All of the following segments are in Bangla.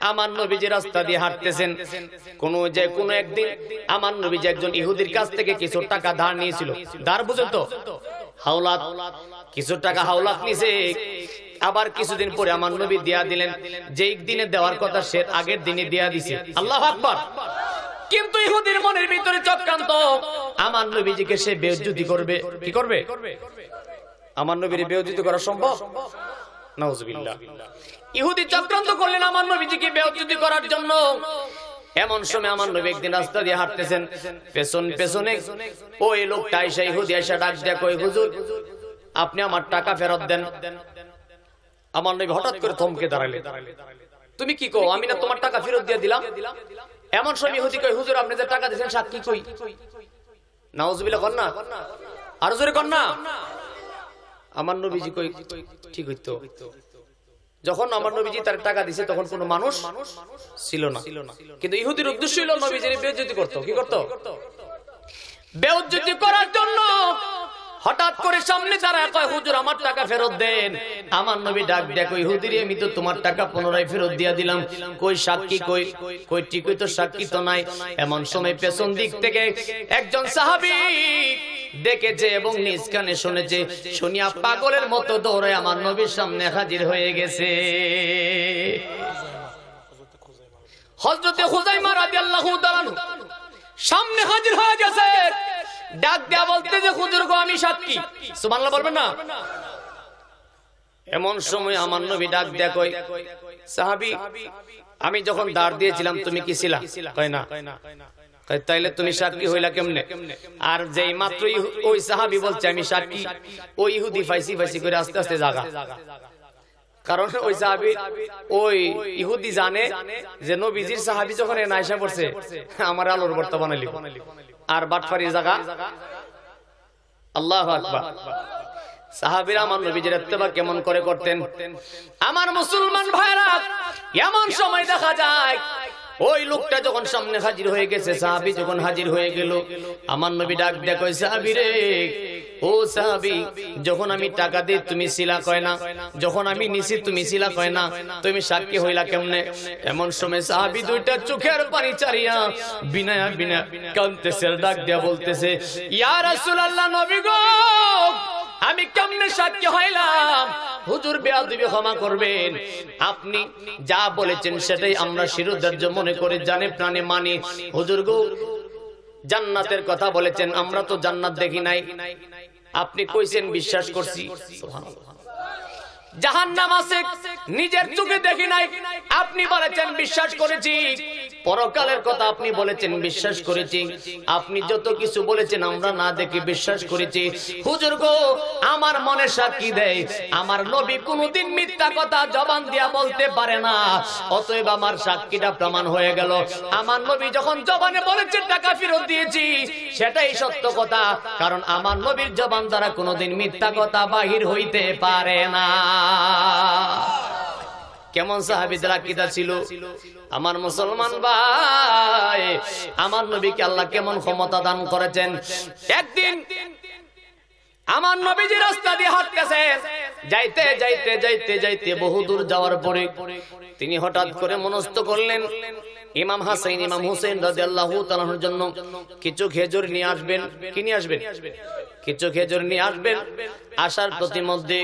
আমার নবীজি রাস্তা দিয়ে হাঁটতেছেন, কোন একদিন আমার নবীজি একজন ইহুদির কাছ থেকে কিছু টাকা ধার নিয়েছিল। ধার বুঝেন তো, হাওলাত, কিছু টাকা হাওলাত নিছে। আবার কিছুদিন পরে আমার নবী দিয়া দিলেন, যেই দিনে দেওয়ার কথা সে আগের দিনে দিয়া দিছে। আল্লাহু আকবার। কিন্তু ইহুদির মনের ভিতরে চক্রান্ত, আমার নবীজিকে সে বেইজ্জতি করবে। কি করবে? আমার নবীর বেইজ্জতি করা সম্ভব? নাউজুবিল্লাহ। ইহুদি চক্রান্ত করলেন আমার নবীজিকে বেইজ্জতি করার জন্য। এমন সময় আমার নবী একদিন রাস্তা দিয়ে হাঁটতেছেন, পেছনে ওই লোকটা এসে, ইহুদি এসে ডাক দেয়, কই হুজুর আপনি আমার টাকা ফেরত দেন। আমার নবী হঠাৎ করে থমকে দাঁড়ালেন। তুমি কি কও? আমি না তোমার টাকা ফেরত দিয়ে দিলাম। এমন সময় ইহুদি কই, হুজুর আপনি যে টাকা দিয়েছেন সাক্ষী কই? নাউজুবিল্লাহ কর না, আর জোরে কর না। আমার নবীজি কই, ঠিক হইতো। যখন আমার নবীজি তার টাকা দিছে তখন কোনো মানুষ ছিল না, কিন্তু ইহুদির উদ্দেশ্য ছিল নবীজির বেইজ্জতি করত। কি করত? বেইজ্জতি করার জন্য হঠাৎ করে সামনে দাঁড়ায় কয়, হুজুর আমার টাকা ফেরত দেন। আমার নবী ডাক দেয়, কই হুজুর আমি তো তোমার টাকা পুনরায় ফেরত দিয়া দিলাম, কই সাক্ষী কই? কই ঠিকই তো, সাক্ষী তো নাই। এমন সময় পেছন দিক থেকে একজন সাহাবী দেখেছে এবং নিজ কানে শুনেছে, শুনিয়া পাগলের মতো দৌড়ে আমার নবীর সামনে হাজির হয়ে গেছে। হযরতে খুযাইমা রাদিয়াল্লাহু তাআলা সামনে হাজির হয়ে গেছে। ডাক দেয়া বলতে যে, হুজুর গো আমি সাক্ষী। সুবহানাল্লাহ বলবেন না? এমন সময় আমার নবী ডাক দেয়া কই, সাহাবী আমি যখন দাঁড় দিয়েছিলাম তুমি কি ছিলা? কয় না। কয় তাইলে তুমি সাক্ষী হইলা কেমনে? আর যেই মাত্র ওই সাহাবী বলছে আমি সাক্ষী, ওই ইহুদি ফাইসি করে আস্তে আস্তে জাগা। কারণ ওই সাহাবী, ওই ইহুদি জানে যে নবীজির সাহাবী যখন এ নাইসা পড়ছে আমার আলোর বর্তা বানাইলি আর বাটফারি জায়গা। আল্লাহু আকবার। সাহাবীরা আমার নবীজির ইত্তেবা কেমন করে করতেন? আমার মুসলমান ভাইরা, এমন সময় দেখা যায় ওই লোকটা যখন সামনে হাজির হয়ে গেছে, সাহাবী যখন হাজির হয়ে গেল, আমার নবী ডাক দেয়া কয়, সাহাবী রে, ও সাহাবী যখন আমি টাকা দিই তুমি ছিলা? কয় না। যখন আমি নিছি তুমি ছিলা? কয় না। তুমি সাক্ষী হইলা কেমনে? এমন সময় সাহাবী দুইটা চোখের পানি চারিয়া বিনা কাঁদতেছে, ডাক দেয়া বলতেছে, ইয়া রাসূলুল্লাহ, নবী গো আমি কেমনে সাক্ষী হইলাম? হুজুর বেয়াদবি ক্ষমা করবেন, আপনি যা বলেছেন সেটাই আমরা শিরোধার্য মনে করে জানে প্রাণে মানি। হুজুর গো জান্নাতের কথা বলেছেন, আমরা তো জান্নাত দেখি নাই, আপনি কইছেন বিশ্বাস করছি। সুবহানাল্লাহ। জাহান্নাম আছে নিজের চোখে দেখি নাই, আপনি বলেছেন বিশ্বাস করেছি। পরকালের কথা আপনি বলেছেন বিশ্বাস করেছি। আপনি যত কিছু বলেছেন আমরা না দেখে বিশ্বাস করেছি। হুজুর গো আমার মনে সাক্ষী দেয় আমার নবী কোনদিন মিথ্যা কথা জবান দিয়া বলতে পারে না, অতএব আমার সাক্ষীটা প্রমাণ হয়ে গেল। আমার নবী যখন জবানে বলেছেন টাকা ফেরত দিয়েছি, সেটাই সত্য কথা, কারণ আমার নবীর জবান দ্বারা কোনদিন মিথ্যা কথা বাহির হইতে পারে না। কেমন সাহাবীদের আকীদা ছিল আমার মুসলমান ভাই? আমার নবীকে আল্লাহ কেমন ক্ষমতা দান করেছেন। একদিন আমার নবীজি রাস্তা দিয়ে হাঁটতেছেন, যাইতে যাইতে যাইতে যাইতে বহুদূর যাওয়ার পরে তিনি হঠাৎ করে মনস্থ করলেন ইমাম হাসান ইমাম হুসেন রাদিয়াল্লাহু তাআলার জন্য কিছু খেজুর নিয়ে আসবেন। কি নিয়ে আসবেন? কিছু খেজুর নিয়ে আসবেন। আসার প্রতিমধ্যে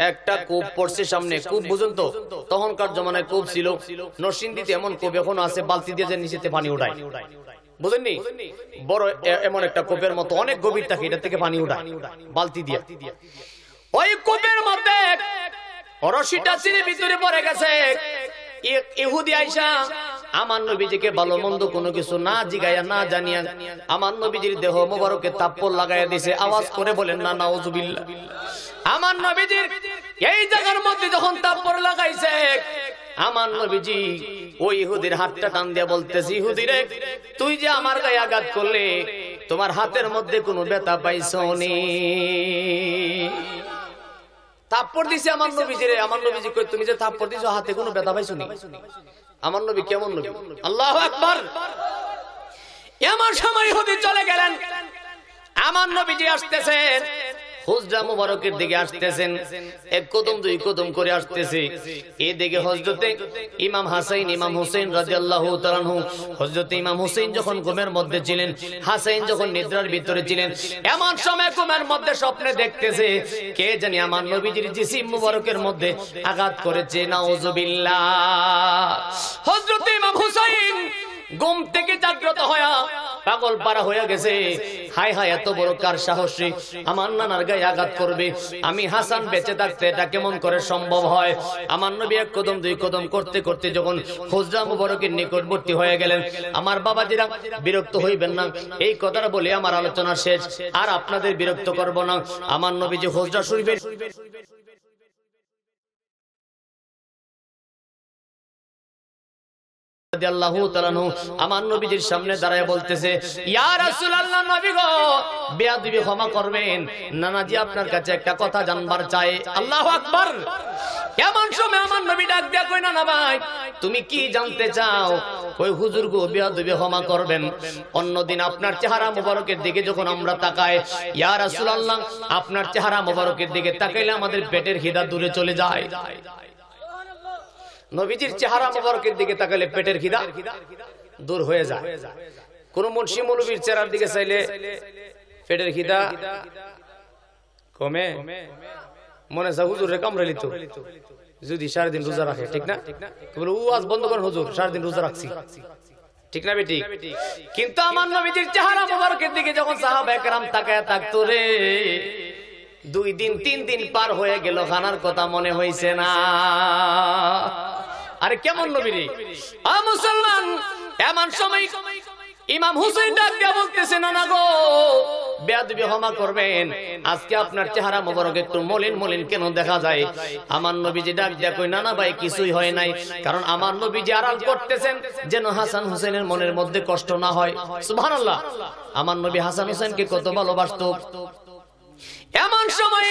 একটা কূপ পড়ছে সামনে। কূপ বুঝুন তো, তখনকার জমানায় কূপ ছিল, নরসিংদীতে এমন কূপ এখনো আছে, বালতি দিয়ে যে নিচেতে পানি উঠায়, বুঝেননি? বড় এমন একটা কূপের মতো অনেক গভীর থাকে, এটা থেকে পানি উঠায় বালতি দিয়ে। ওই কূপের মধ্যে রশিটা ছিঁড়ে ভিতরে পড়ে গেছে। ইহুদি আইসা আমার নবীজিকে ভালো মন্দ কোনো কিছু না জিগাইয়া না জানিয়া আমার নবীজির দেহ মোবারকে তাপ্পর লাগাইয়া দিছে। আওয়াজ করে বলেন না নাউজুবিল্লাহ। আমার নবীজির এই জায়গার মধ্যে যখন তাপ্পর লাগাইছে, আমার নবীজি ওই ইহুদির হাতটা টান দিয়া বলতেছে, ইহুদি রে, তুই যে আমার গায়ে আঘাত করলে, তোমার হাতের মধ্যে কোনো ব্যথা পাইছনি? থাপ্পড় দিছে আমার নবীজিরে। আমার নবীজি কই, তুমি যে থাপ্পড় দিছো হাতে কোনো ব্যথা পাইছনি? আমার নবী কেমন নবী! আল্লাহু আকবার। এমন সময় ইহুদি চলে গেলেন। আমার নবীজি আসতেছেন, হুজরা মুবারকের দিকে আসতেছেন, এক কদম দুই কদম করে আসতেছে। এই দিকে হযরতে ইমাম হাসান ইমাম হুসাইন রাদিয়াল্লাহু তাআলা আনহু, হযরতে ইমাম হুসাইন যখন ঘুমের মধ্যে ছিলেন, হাসান যখন নিদ্রার ভিতরে ছিলেন, এমন সময় ঘুমের মধ্যে স্বপ্নে দেখতেছে কে জানি আমার নবীজির জিসিম মুবারকের মধ্যে আঘাত করেছে। নাউজুবিল্লাহ। হযরতে ইমাম হুসাইন ঘুম থেকে জাগ্রত হয়া পাগল পারা হয়ে গেছে। হায় হায়, এত বড় কার সাহস রে, আমার নানার গায়ে আঘাত করবে। আমি হাসান বেঁচে থাকতে এটা কেমন করে সম্ভব হয়? আমার নবী এক কদম দুই কদম করতে করতে যখন হুজরা মুবারকের নিকটবর্তী হয়ে গেলেন, আমার বাবাজিরা বিরক্ত হইবেন না, এই কথাটা বলে আমার আলোচনা শেষ, আর আপনাদের বিরক্ত করব না। আমার নবী যে হুজরা শরীফের আমার নবীজির সামনে দাঁড়ায় বলতেছে, ইয়া রাসূলুল্লাহ, নবী গো, বেয়াদবি ক্ষমা করবেন, নানাজি আপনার কাছে একটা কথা জানবার চাই। আল্লাহু আকবার। এমন সময় আমার নবী ডাক দিয়া কই, না ভাই, তুমি কি জানতে চাও? কই, হুজুর গো, বেয়াদবি ক্ষমা করবেন। অন্যদিন আপনার চেহারা মোবারকের দিকে যখন আমরা তাকাই, ইয়া রাসূলুল্লাহ, আপনার চেহারা মোবারকের দিকে তাকাইলে আমাদের পেটের খিদা দূরে চলে যায়। নবীজির চেহারা মোবারকের দিকে তাকালে পেটের খিদা দূর হয়ে যায়। কোন মুন্সি মৌলবীর চেহারার দিকে চাইলে পেটের খিদা কমে। মনে হয় হুজুর রে কামড়ালি তো যদি সারাদিন রোজা রাখে, ঠিক না? বলে ও আজ বন্ধ করেন হুজুর, সারাদিন রোজা রাখছি, ঠিক না বেটি? কিন্তু আমার নবীজির চেহারা মোবারকের দিকে যখন সাহাবায়ে কেরাম তাকায় থাকতো রে, 2 দিন 3 দিন পার হয়ে গেল, খানার কথা মনে হইছে না। আরে কেমন নবী রে মুসলমান! এমন সময় ইমাম হুসাইন ডাক দিয়া বলতেছে, না গো, বেয়াদবি ক্ষমা করবেন, আজকে আপনার চেহারা মোবারক একটু মলিন মলিন কেন দেখা যায়? আমার নবীজি ডাক দিয়া কই, না ভাই, কিছুই হয় নাই, কারণ আমার নবীজি আড়াল করতেছেন যেন হাসান হুসাইনের মনের মধ্যে কষ্ট না হয়। সুবহানাল্লাহ। আমার নবী হাসান হুসাইনকে কত ভালোবাসতো। এমন সময়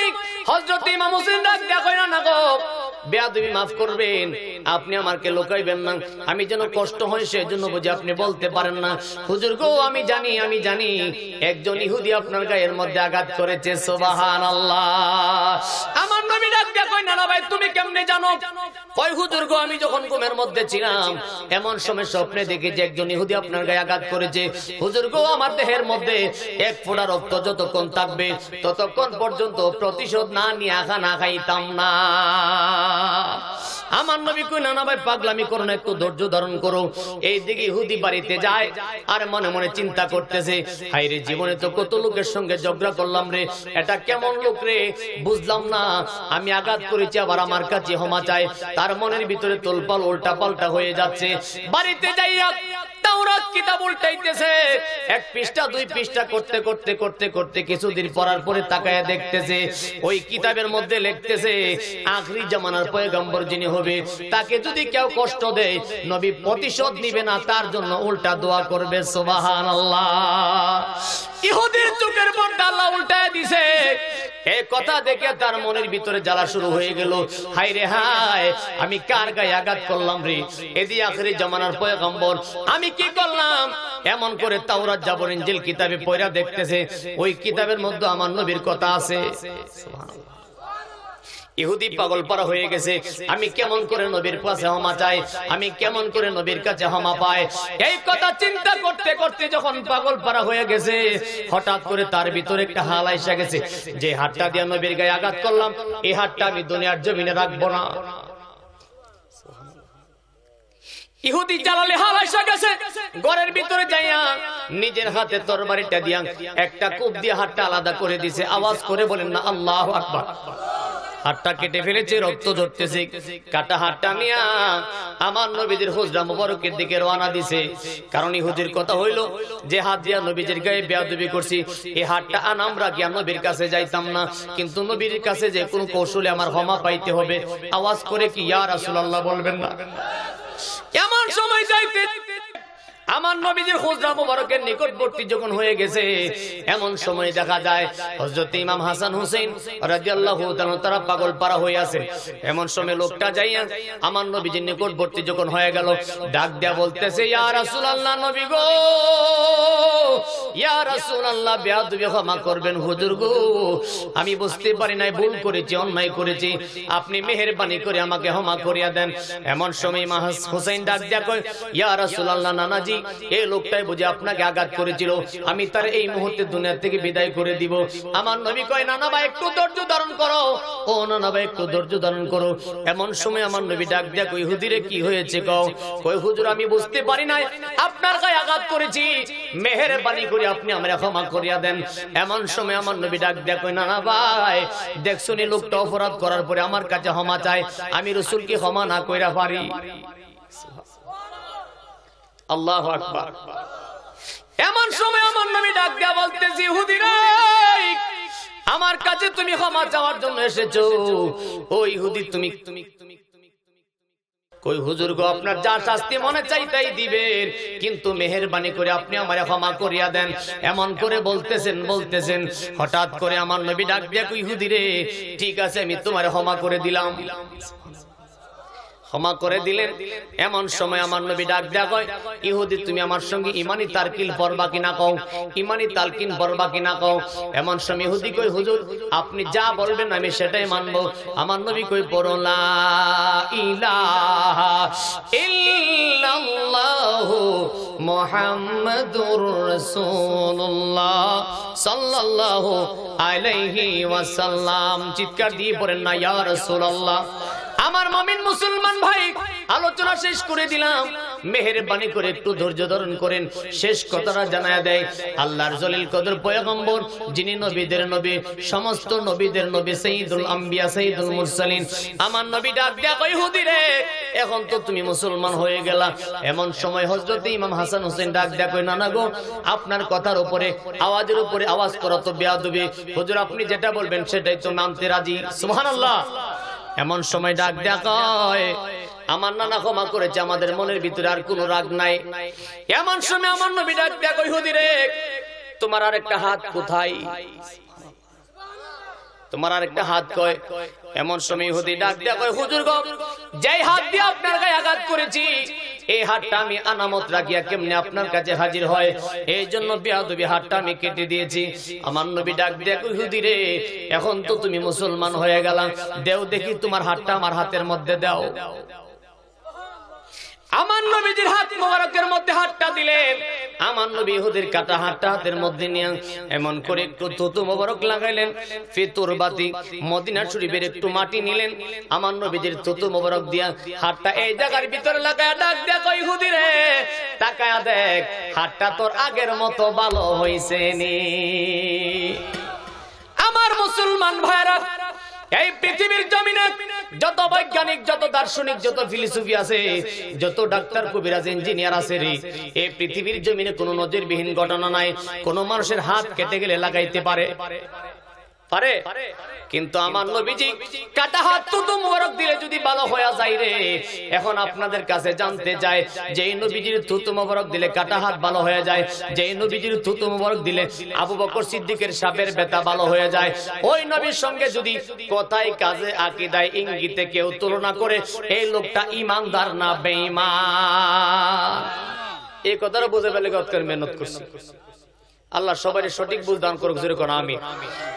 হযরত ইমাম হুসাইন ডাক দিয়া কই, না গো, বেয়াদবি মাফ করবেন, আপনি আমাকে লুকাইবেন না, আমি যেন কষ্ট হয় সেজন্য বুঝি আপনি বলতে পারেন না। হুজুর গো, আমি জানি একজন ইহুদি আপনার গায়ের মধ্যে আঘাত করেছে। সুবহানাল্লাহ। আমার নবী ডাক দিয়া কই, না ভাই, তুমি কেমনে জানো? কই, হুজুর গো, আমি যখন ঘুমের মধ্যে ছিলাম, এমন সময় স্বপ্নে দেখি যে একজন ইহুদি আপনার গায়ে আঘাত করেছে। হুজুর গো, আমার দেহের মধ্যে এক ফোঁটা রক্ত যতক্ষণ থাকবে ততক্ষণ পর্যন্ত প্রতিশোধ না নিয়ে খানা খাইতাম না। আমার নবী কই, না ভাই, পাগলামি করো না, একটু ধৈর্য ধারণ করো। এই দিকে ইহুদি বাড়িতে যায় আর মনে মনে চিন্তা করতেছে, হায় রে, জীবনে তো কত লোকের সঙ্গে ঝগড়া করলাম রে, এটা কেমন লোক রে, বুঝলাম না, আমি আঘাত করেছি আবার আমার কাছে ক্ষমা চাই। তার মনের ভিতরে তোলপাল উল্টা পাল্টা হয়ে যাচ্ছে। বাড়িতে যাইয়া তাওরাত কিতাব উল্টাইতেছে, 1 পৃষ্ঠা 2 পৃষ্ঠা করতে করতে করতে করতে কিছুদিন পড়ার পরে তাকায়া দেখতেছে ওই কিতাবের মধ্যে লিখতেছে, আখরি জামানার পয়গম্বর যিনি হবে, তাকে যদি কেউ কষ্ট দেয়, নবী প্রতিশোধ নিবে না, তার জন্য উল্টা দোয়া করবে। সুবহানাল্লাহ। ইহুদির চোখের পর্দা আল্লাহ উল্টায় দিছে। এই কথা দেখে তার মনের ভিতরে জ্বালা শুরু হয়ে গেল, হায় রে হায়, আমি কার গায়ে আঘাত করলাম রে, এদি আখরি জামানার পয়গম্বর, আমি কি করলাম? এমন করে তাওরাত জাবর ইনজিল কিতাবে পড়া দেখতেছে, ওই কিতাবের মধ্যে আমার নবীর কথা আছে। সুবহানাল্লাহ। ইহুদি পাগল পারা হয়ে গেছে, আমি কেমন করে নবীর কাছে ক্ষমা চাই, আমি কেমন করে নবীর কাছে ক্ষমা পাই, এই কথা চিন্তা করতে করতে যখন পাগল পারা হয়ে গেছে, হঠাৎ করে তার ভিতরে একটা হাল আইসা গেছে, যে হাতটা দিয়ে নবীর গায়ে আঘাত করলাম, এই হাতটা আমি দুনিয়ার জমিনে রাখবো না। ইহুদি জালালে হাল আইসা গেছে, ঘরের ভিতরে যাইয়া নিজের হাতে তরবারিটা দিয়া একটা কূপ দিয়ে হাতটা আলাদা করে দিছে। আওয়াজ করে বলেন না আল্লাহু আকবার। হাতটা কেটে ফেলেছে, রক্ত ঝরতেছে। কাটা হাতটা নিয়া আমার নবীজির হুজরা মুবারকের দিকে রওনা দিছে। কারণ ইহুদির কথা হইল যে হাত দিয়া নবীজির গায়ে বেয়াদবি করছি, এই হাতটা আনাম রাখিয়া নবীর কাছে যাইতাম না, কিন্তু নবীর কাছে যে কোনো কৌশলে আমার ক্ষমা পাইতে হবে। আওয়াজ করে কি ইয়া রাসূলুল্লাহ বলবেন না? এমন সময় যাইতে আমার নবীজির হুজরা মুবারকের নিকটবর্তী যখন হয়ে গেছে, এমন সময় দেখা যায় হযরত ইমাম হাসান হুসাইন রাদিয়াল্লাহু তাআলা তারা পাগল পারা হয়ে আছে। এমন সময় লোকটা যাইয়া আমার নবীজির নিকটবর্তী যখন হয়ে গেল, ডাক দেয়া বলতেছে, ইয়া রাসূলুল্লাহ, নবী গো, ইয়া রাসূলুল্লাহ, বেয়াদবি ক্ষমা করবেন হুজুর গো, আমি বুঝতে পারি নাই, ভুল করেছি, অন্যায় করেছি, আপনি মেহেরবানি করে আমাকে ক্ষমা করিয়া দেন। এমন সময় ইমাম হুসাইন ডাক দেয়া কয়, ইয়া রাসূলুল্লাহ, নানাজি, এই লোকটাই বুঝে আপনাকে আঘাত করেছিল, আমি তার এই মুহূর্তে দুনিয়া থেকে বিদায় করে দিব। আমার নবী কয়, নানা ভাই একটু ধৈর্য ধারণ করো, ও নানা ভাই একটু ধৈর্য ধারণ করো। এমন সময় আমার নবী ডাক দেয়া কই, হুজুরে কি হয়েছে কও? কই, হুজুর আমি বুঝতে পারি নাই, আপনার গায়ে আঘাত করেছি, মেহেরবানি করে আপনি আমারে ক্ষমা করিয়া দেন। এমন সময় আমার নবী ডাক দেয়া কই, নানা ভাই দেখছনি লোকটা অপরাধ করার পরে আমার কাছে ক্ষমা চায়, আমি রাসূলকে ক্ষমা না কইরা পারি? আল্লাহু আকবার। এমন সময় আমার নবী ডাক দেয়া বলতেছি, ইহুদিরা আমার কাছে তুমি ক্ষমা চাওয়ার জন্য এসেছো, ও ইহুদি তুমি কই হুজুর গো, আপনার যা শাস্তি মনে চাই তাই দিবেন, কিন্তু মেহেরবানি করে আপনি আমারে ক্ষমা করিয়া দেন। এমন করে বলতেছেন হঠাৎ করে আমার নবী ডাক দেয়া কই, ইহুদি রে, ঠিক আছে আমি তোমারে ক্ষমা করে দিলাম। ক্ষমা করে দিলেন। এমন সময় আমার নবী ডাক দেয়া কয়, ইহুদি তুমি আমার সঙ্গে ইমানি তারকিল পড়বা কিনা কও, ইমানি তালকিন পড়বা কিনা কও। এমন সময় ইহুদি কই, হুজুর আপনি যা বলবেন আমি সেটাই মানব। আমার নবী কই, পড়ো লা ইলাহা ইল্লাল্লাহু মুহাম্মাদুর রাসূলুল্লাহ সাল্লাল্লাহু আলাইহি ওয়াসাল্লাম। চিৎকার দিয়ে পড়েন না, ইয়া রাসূলুল্লাহ। আমার মুমিন মুসলমান ভাই, আলোচনা শেষ করে দিলাম, মেহেরবানি করে একটু ধৈর্য ধারণ করেন। শেষ কথাটা জানায়া দেয়, আল্লাহর জলিল কদর পয়গম্বর, যিনি নবীদের নবী, সমস্ত নবীদের নবী, সাইয়্যিদুল আম্বিয়া, সাইয়্যিদুল মুরসালিন, আমার নবী ডাক দেয়া কই, ইহুদি রে, এখন তো তুমি মুসলমান হয়ে গেলা। এমন সময় হযরত ইমাম হাসান হোসেন ডাক দেয়া কই, নানা গো, আপনার কথার উপরে, আওয়াজের উপরে আওয়াজ করা তো বেয়াদবি, হুজুর আপনি যেটা বলবেন সেটাই তো মানতে রাজি। সুবহানাল্লাহ। এমন সময় ডাক দেয়া কয়, আমার নানা ক্ষমা করেছে, আমাদের মনের ভিতরে আর কোনো রাগ নাই। এমন সময় আমার নবী ডাক দেয়া কই, ইহুদি রে, তোমার আরেকটা হাত কোথায়? তোমার আরেকটা হাত কয়। এমন সময় ইহুদি ডাক দেয়া কয়, হুজুর গো, যেই হাত দিয়ে আপনার গায়ে আঘাত করেছি, এই হাতটা আমি আনামত রাখিয়া কেমনে আপনার কাছে হাজির হয়, এই জন্য বেয়াদবি হাতটা আমি কেটে দিয়েছি। আমার নবী ডাক দেয়া কই, ইহুদি রে, এখন তো তুমি মুসলমান হয়ে গেলা, দেও দেখি তোমার হাতটা আমার হাতের মধ্যে দাও। আমার নবীজির হাত মোবারকের মধ্যে হাতটা দিলেন। আমার নবী ইহুদির কাটা হাতটা হাতের মধ্যে নিয়ে এমন করে একটু থুতু মোবারক লাগাইলেন। ফিতুর বাতি মদিনা শরীফের একটু মাটি নিলেন, আমার নবীজির থুতু মোবারক দিয়া হাতটা এই জায়গার ভিতরে লাগায় ডাক দেয়া কই, ইহুদি রে, তাকায়া দেখ, হাতটা তোর আগের মতো ভালো হইছে নি। আমার মুসলমান ভাইরা, এই পৃথিবীর জমিনে যত বৈজ্ঞানিক, যত দার্শনিক, যত ফিলোসফি আছে, যত ডাক্তার, কবিরাজ, ইঞ্জিনিয়ার আছে রে, এই পৃথিবীর জমিনে কোনো নজিরবিহীন ঘটনা নাই কোন মানুষের হাত কেটে গেলে লাগাইতে পারে। কিন্তু আমার নবীজি কাটা হাত থুতু মোবারক দিলে যদি ভালো হয়ে যায় রে। এখন আপনাদের কাছে জানতে চাই, যে নবীজির থুতু মোবারক দিলে কাটা হাত ভালো হয়ে যায়, যে নবীজির থুতু মোবারক দিলে আবু বকর সিদ্দিকের সাপের ব্যথা ভালো হয়ে যায়, ওই নবীর সঙ্গে যদি কথায়, কাজে, আকীদায়, ইঙ্গিতে কেউ তুলনা করে, এই লোকটা ঈমানদার না বেঈমান। এই কথাটা বুঝে ফেলে মেহনত করছি। আল্লাহ সবাই সঠিক বুঝ দান করুক, জোরে কোন আমিন।